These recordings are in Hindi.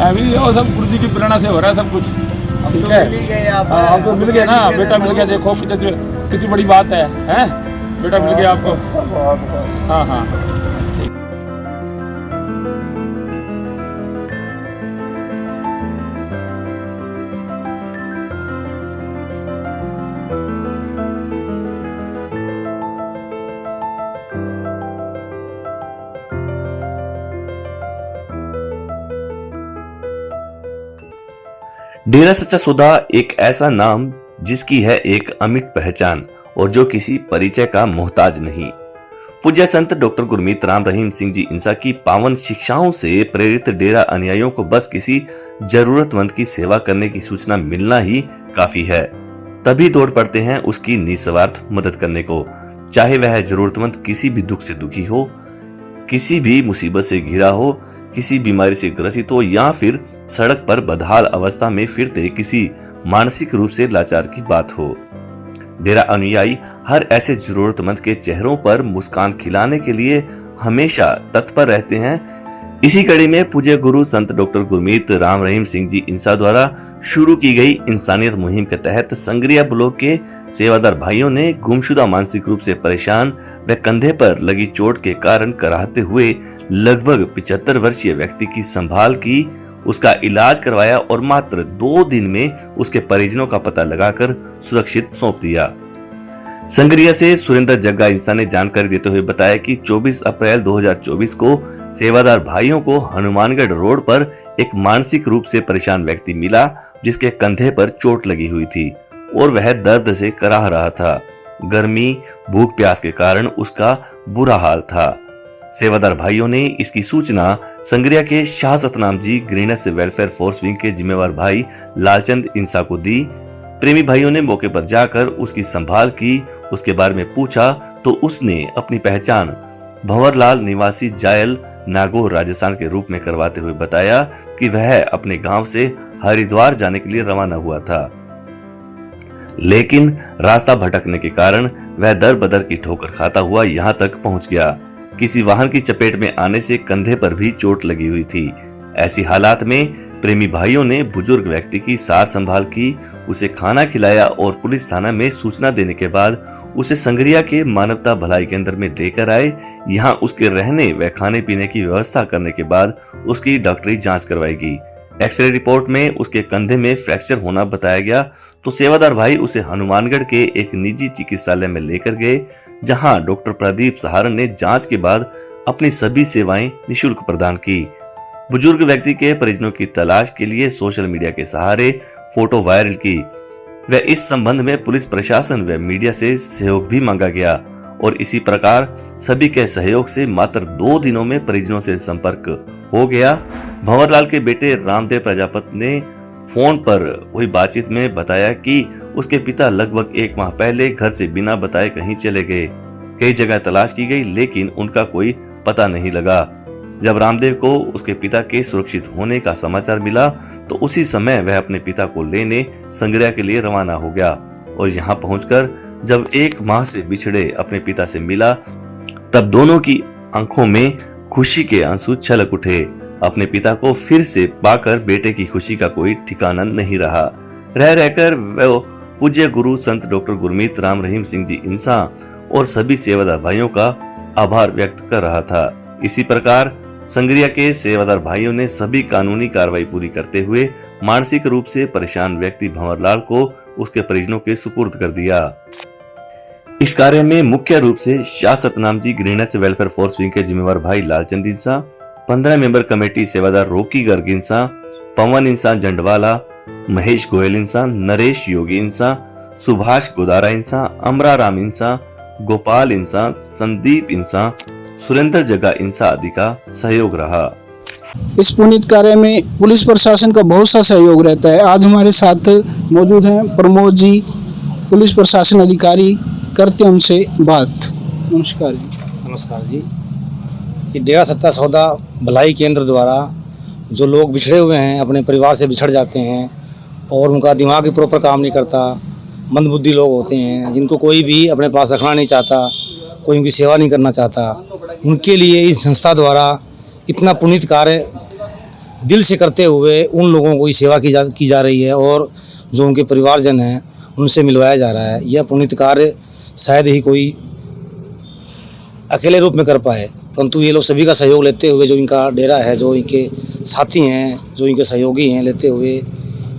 अभी वो सब गुरु जी की प्रेरणा से हो रहा है सब कुछ। ठीक है, हम तो मिल गए ना, बेटा मिल गया, देखो कितनी बड़ी बात है, हैं? बेटा मिल गया आपको। हाँ हाँ, डेरा सच्चा सौदा एक ऐसा नाम जिसकी है एक अमिट पहचान और जो किसी परिचय का मोहताज नहीं। पूज्य संत डॉक्टर गुरमीत राम रहीम सिंह जी इंसा की पावन शिक्षाओं से प्रेरित डेरा अनुयायियों को बस किसी जरूरतमंद की सेवा करने की सूचना मिलना ही काफी है, तभी दौड़ पड़ते हैं उसकी निस्वार्थ मदद करने को। चाहे वह जरूरतमंद किसी भी दुख से दुखी हो, किसी भी मुसीबत से घिरा हो, किसी बीमारी से ग्रसित हो या फिर सड़क पर बदहाल अवस्था में फिरते किसी मानसिक रूप से लाचार की बात हो। डेरा अनुयायी हर ऐसे जरूरतमंद के चेहरों पर मुस्कान खिलाने के लिए हमेशा तत्पर रहते हैं। इसी कड़ी में पूज्य गुरु संत डॉक्टर गुरमीत राम रहीम सिंह जी इंसा द्वारा शुरू की गई इंसानियत मुहिम के तहत संगरिया ब्लॉक के सेवादार भाइयों ने गुमशुदा मानसिक रूप से परेशान व कंधे पर लगी चोट के कारण कराहते हुए लगभग 75 वर्षीय व्यक्ति की संभाल की, उसका इलाज करवाया और मात्र 2 दिन में उसके परिजनों का पता लगाकर सुरक्षित सौंप दिया। संगरिया से सुरेंद्र जग्गा इंसा ने जानकारी देते हुए बताया कि 24 अप्रैल 2024 को सेवादार भाइयों को हनुमानगढ़ रोड पर एक मानसिक रूप से परेशान व्यक्ति मिला, जिसके कंधे पर चोट लगी हुई थी और वह दर्द से कराह रहा था। गर्मी, भूख प्यास के कारण उसका बुरा हाल था। सेवादार भाइयों ने इसकी सूचना संगरिया के Shah Satnam ji greens welfare force wing के जिम्मेवार भाई लालचंद इंसा को दी। प्रेमी भाइयों ने मौके पर जाकर उसकी संभाल की, उसके बारे में पूछा तो उसने अपनी पहचान भंवरलाल निवासी जायल नागौर राजस्थान के रूप में करवाते हुए बताया कि वह अपने गांव से हरिद्वार जाने के लिए रवाना हुआ था, लेकिन रास्ता भटकने के कारण वह दर बदर की ठोकर खाता हुआ यहाँ तक पहुंच गया। किसी वाहन की चपेट में आने से कंधे पर भी चोट लगी हुई थी। ऐसी हालात में प्रेमी भाइयों ने बुजुर्ग व्यक्ति की सार संभाल की, उसे खाना खिलाया और पुलिस थाना में सूचना देने के बाद उसे संगरिया के मानवता भलाई केंद्र में लेकर आए। यहाँ उसके रहने व खाने पीने की व्यवस्था करने के बाद उसकी डॉक्टरी जांच करवाएगी। एक्सरे रिपोर्ट में उसके कंधे में फ्रैक्चर होना बताया गया तो सेवादार भाई उसे हनुमानगढ़ के एक निजी चिकित्सालय में लेकर गए, जहां डॉक्टर प्रदीप सहारण ने जांच के बाद अपनी सभी सेवाएं निशुल्क प्रदान की। बुजुर्ग व्यक्ति के परिजनों की तलाश के लिए सोशल मीडिया के सहारे फोटो वायरल की व इस संबंध में पुलिस प्रशासन व मीडिया से सहयोग भी मांगा गया और इसी प्रकार सभी के सहयोग से मात्र 2 दिनों में परिजनों से संपर्क हो गया। भंवरलाल के बेटे रामदेव प्रजापति ने फोन पर हुई बातचीत में बताया कि उसके पिता लगभग 1 माह पहले घर से बिना बताए कहीं चले गए। कई जगह तलाश की गई लेकिन उनका कोई पता नहीं लगा। जब रामदेव को उसके पिता के सुरक्षित होने का समाचार मिला तो उसी समय वह अपने पिता को लेने संगरिया के लिए रवाना हो गया और यहाँ पहुंचकर जब 1 माह से बिछड़े अपने पिता से मिला तब दोनों की आंखों में खुशी के आंसू छलक उठे। अपने पिता को फिर से पाकर बेटे की खुशी का कोई ठिकाना नहीं रहा। रह रहकर वह पूज्य गुरु संत डॉक्टर गुरमीत राम रहीम सिंह जी इंसा और सभी सेवादार भाइयों का आभार व्यक्त कर रहा था। इसी प्रकार संगरिया के सेवादार भाइयों ने सभी कानूनी कार्रवाई पूरी करते हुए मानसिक रूप से परेशान व्यक्ति भंवरलाल को उसके परिजनों के सुपुर्द कर दिया। इस कार्य में मुख्य रूप से Shah Satnam ji greens welfare force wing के जिम्मेवार भाई लालचंद इंसा, 15 मेंबर कमेटी सेवादार रोकी गर्ग इंसा, पवन इंसा जंडवाला, महेश गोयल इंसा, नरेश योगी इंसा, सुभाष गोदारा इंसा, अमरा राम इंसा, गोपाल इंसा, संदीप इंसा, सुरेंद्र जग्गा इंसा आदि का सहयोग रहा। इस पुनीत कार्य में पुलिस प्रशासन का बहुत सा सहयोग रहता है। आज हमारे साथ मौजूद हैं प्रमोद जी, पुलिस प्रशासन अधिकारी, करते हैं उनसे बात। नमस्कार जी। नमस्कार जी। ये डेरा सच्चा सौदा भलाई केंद्र द्वारा जो लोग बिछड़े हुए हैं, अपने परिवार से बिछड़ जाते हैं और उनका दिमाग भी प्रॉपर काम नहीं करता, मंदबुद्धि लोग होते हैं जिनको कोई भी अपने पास रखना नहीं चाहता, कोई उनकी सेवा नहीं करना चाहता, उनके लिए इस संस्था द्वारा इतना पुनीत कार्य दिल से करते हुए उन लोगों को सेवा की जा रही है और जो उनके परिवारजन हैं उनसे मिलवाया जा रहा है। यह पुनीत कार्य शायद ही कोई अकेले रूप में कर पाए, परंतु ये लोग सभी का सहयोग लेते हुए, जो इनका डेरा है, जो इनके साथी हैं, जो इनके सहयोगी हैं, लेते हुए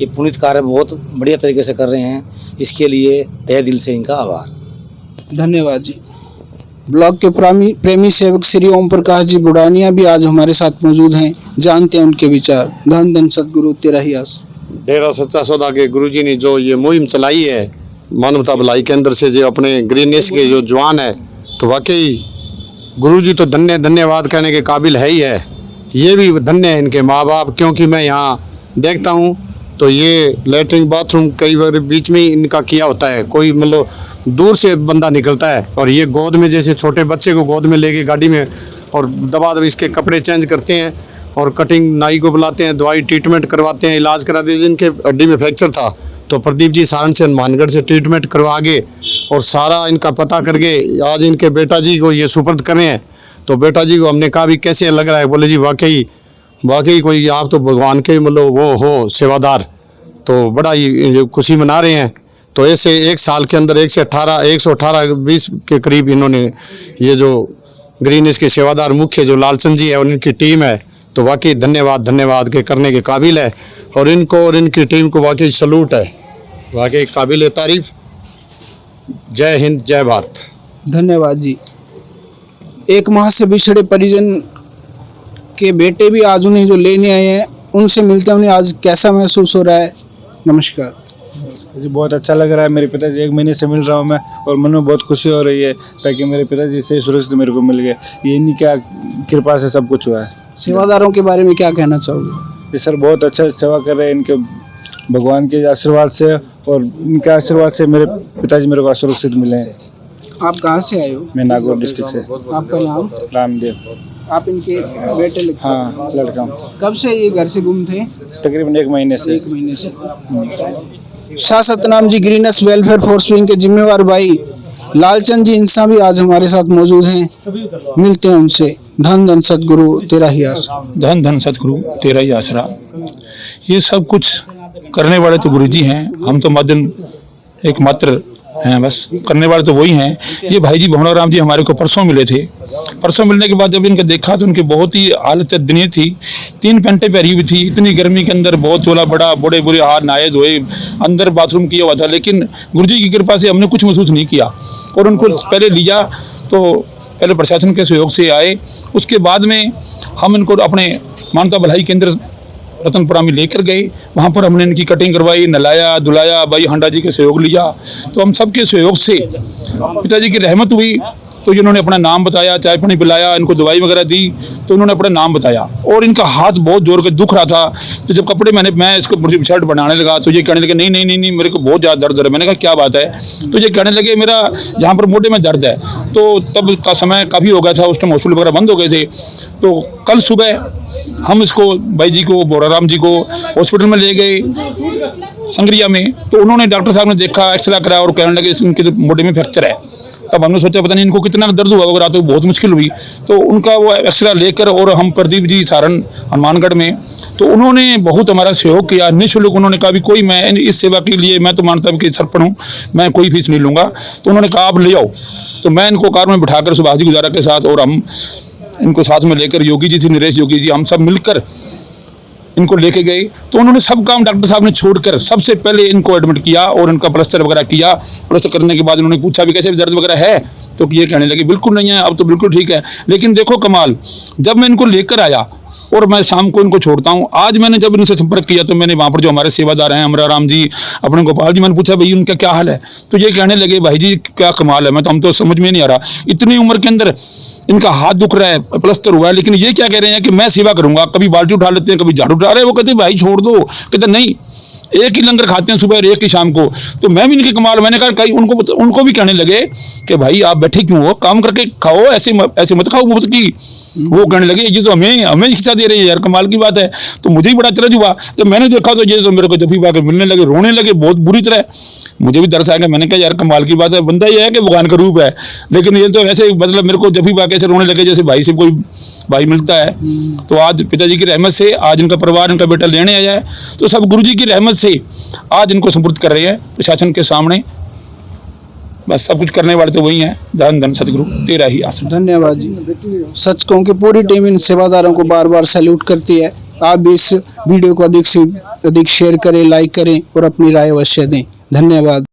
ये पुनीत कार्य बहुत बढ़िया तरीके से कर रहे हैं। इसके लिए तहे दिल से इनका आभार। धन्यवाद जी। ब्लॉक के प्रेमी सेवक श्री ओम प्रकाश जी बुढ़ानिया भी आज हमारे साथ मौजूद हैं, जानते हैं उनके विचार। धन धन सतगुरु तेरा ही आस। डेरा सच्चा सौदा के गुरुजी ने जो ये मुहिम चलाई है मानवता भलाई केंद्र से, जो अपने ग्रीनेस के जो जवान है, तो वाकई गुरुजी तो धन्यवाद कहने के काबिल है ही है। ये भी धन्य है इनके माँ बाप, क्योंकि मैं यहाँ देखता हूँ तो ये लेटरिन बाथरूम कई बार बीच में ही इनका किया होता है। कोई मतलब दूर से बंदा निकलता है और ये गोद में, जैसे छोटे बच्चे को गोद में लेके गाड़ी में, और दबा इसके कपड़े चेंज करते हैं और कटिंग नाई को बुलाते हैं, दवाई ट्रीटमेंट करवाते हैं, इलाज कराते हैं। जिनके हड्डी में फ्रैक्चर था तो प्रदीप जी सारण से हनुमानगढ़ से ट्रीटमेंट करवा के और सारा इनका पता करके आज इनके बेटा जी को ये सुपर्द कर रहे हैं। तो बेटा जी को हमने कहा भी कैसे लग रहा है, बोले जी वाकई कोई आप तो भगवान के मतलब वो हो सेवादार, तो बड़ा ही खुशी मना रहे हैं। तो ऐसे एक साल के अंदर 118-20 के करीब इन्होंने ये जो ग्रीनेस के सेवादार मुख्य जो लालचंद जी है और इनकी टीम है, तो वाकई धन्यवाद के करने के काबिल है। और इनको और इनकी टीम को वाकई सलूट है, वाकई काबिल तारीफ। जय हिंद, जय भारत। धन्यवाद जी। एक माह से बिछड़े परिजन के बेटे भी आज उन्हें जो लेने आए हैं, उनसे मिलते हैं। उन्हें आज कैसा महसूस हो रहा है? नमस्कार जी। बहुत अच्छा लग रहा है। मेरे पिताजी 1 महीने से मिल रहा हूँ मैं, और मन में बहुत खुशी हो रही है, ताकि मेरे पिताजी से सुरक्षित मेरे को मिल गए। ये इन्हीं क्या कृपा से सब कुछ हुआ है। सेवादारों के बारे में क्या कहना चाहोगे? ये सर बहुत अच्छा सेवा कर रहे हैं, इनके भगवान के आशीर्वाद से और इनके आशीर्वाद से मेरे पिताजी मेरे को सुरक्षित मिले हैं। आप कहाँ से आए हो? मैं नागौर डिस्ट्रिक्ट से। आपका नाम? रामदेव। आप इनके बेटे लगते हैं? हाँ, लड़का हूँ। कब से ये घर से गुम थे? तकरीबन 1 महीने से। 1 महीने से। Shah Satnam ji greenish welfare force wing के जिम्मेवार भाई लालचंद जी इंसा भी आज हमारे साथ मौजूद हैं, मिलते हैं उनसे। धन धन सतगुरु तेरा ही आसरा। धन धन सतगुरु तेरा ही आसरा। ये सब कुछ करने वाले तो गुरु जी हैं, हम तो माध्यम एक मात्र हैं, बस करने वाले तो वही हैं। ये भाई जी भवनाराम जी हमारे को परसों मिले थे। परसों मिलने के बाद जब इनका देखा तो उनकी बहुत ही हालत दयनीय थी। 3 पैंटें पहनी हुई थी, इतनी गर्मी के अंदर, बहुत चोला बड़ा, बड़े बुरे हाथ, नहाए धोए, अंदर बाथरूम किया हुआ था। लेकिन गुरुजी की कृपा से हमने कुछ महसूस नहीं किया। और उनको पहले लिया तो पहले प्रशासन के सहयोग से आए, उसके बाद में हम इनको अपने मानवता भलाई केंद्र रतनपुरा में लेकर गए। वहाँ पर हमने इनकी कटिंग करवाई, नहलाया धुलाया, भाई हांडा जी के सहयोग लिया। तो हम सबके सहयोग से पिताजी की रहमत हुई। तो इन्होंने अपना नाम बताया, चाय पानी पिलाया, इनको दवाई वगैरह दी, तो उन्होंने अपना नाम बताया। और इनका हाथ बहुत जोर के दुख रहा था। तो जब कपड़े मैं इसको शर्ट बनाने लगा तो ये कहने लगे नहीं मेरे को बहुत ज़्यादा दर्द है। मैंने कहा क्या बात है? तो ये कहने लगे मेरा यहाँ पर मोढे में दर्द है। तो तब का समय काफ़ी हो गया था, उस टाइम हॉस्पिटल वगैरह बंद हो गए थे। तो कल सुबह हम इसको भाई जी को, बोराराम जी को हॉस्पिटल में ले गए संगरिया में। तो उन्होंने डॉक्टर साहब ने देखा, एक्सरे करा और कहने लगे इनके तो मोढे में फ्रैक्चर है। तब हमने सोचा पता नहीं इनको कितना दर्द हुआ वगैरह, तो बहुत मुश्किल हुई। तो उनका वो एक्सरे लेकर और हम प्रदीप जी सारण हनुमानगढ़ में, तो उन्होंने बहुत हमारा सहयोग किया निःशुल्क। उन्होंने कहा भी कोई मैं इस सेवा के लिए मैं तो मानता हूँ कि सरपण हूँ, मैं कोई फीस नहीं लूँगा। तो उन्होंने कहा आप ले आओ। तो मैं इनको कार में बिठाकर सुभाष जी गुजारा के साथ और हम इनको साथ में लेकर, योगी जी थी, नरेश योगी जी, हम सब मिलकर इनको लेके गए। तो उन्होंने सब काम डॉक्टर साहब ने छोड़कर सबसे पहले इनको एडमिट किया और इनका प्लास्टर वगैरह किया। प्लास्टर करने के बाद उन्होंने पूछा भी कैसे दर्द वगैरह है? तो ये कहने लगे बिल्कुल नहीं है, अब तो बिल्कुल ठीक है। लेकिन देखो कमाल, जब मैं इनको लेकर आया और मैं शाम को इनको छोड़ता हूँ, आज मैंने जब इनसे संपर्क किया तो मैंने वहाँ पर जो हमारे सेवादार हैं अमराराम जी, अपने गोपाल जी, मैंने पूछा भाई उनका क्या हाल है? तो ये कहने लगे भाई जी क्या कमाल है, हम तो समझ में नहीं आ रहा, इतनी उम्र के अंदर इनका हाथ दुख रहा है, प्लास्टर हुआ है, लेकिन ये क्या कह रहे हैं कि मैं सेवा करूँगा। कभी बाल्टी उठा लेते हैं, कभी झाड़ू उठा रहे हैं। वो कहते हैं भाई छोड़ दो, कहते नहीं, एक ही लंगर खाते हैं सुबह और एक ही शाम को। तो मैं भी इनके कमाल, मैंने कहा कहीं उनको भी कहने लगे कि भाई आप बैठे क्यों हो, काम करके खाओ, ऐसे मत खाओ मुफ्त की। वो कहने लगे ये तो हमें दीक्षा दे रही है यार, कमाल की बात है। तो मुझे भी बड़ा अचरज हुआ तो मैंने देखा तो ये तो मेरे को जफी पा के मिलने लगे, रोने लगे बहुत बुरी तरह। मुझे भी दर्द आ गया, मैंने कहा यार कमाल की बात है, बंदा ये है कि भगवान का रूप है, लेकिन ये तो ऐसे मतलब मेरे को जफी पा के ऐसे रोने लगे जैसे भाई से कोई भाई मिलता है। तो आज पिताजी की रहमत से आज इनका परिवार, इनका बेटा लेने आया है, तो सब गुरुजी की रहमत से आज इनको सुपुर्द कर रहे हैं प्रशासन के सामने। बस सब कुछ करने वाले तो वही हैं, धन धन सतगुरु तेरा ही आश्रम। धन्यवाद जी। सच कहूँ कि पूरी टीम इन सेवादारों को बार बार सैल्यूट करती है। आप भी इस वीडियो को अधिक से अधिक शेयर करें, लाइक करें और अपनी राय अवश्य दें। धन्यवाद।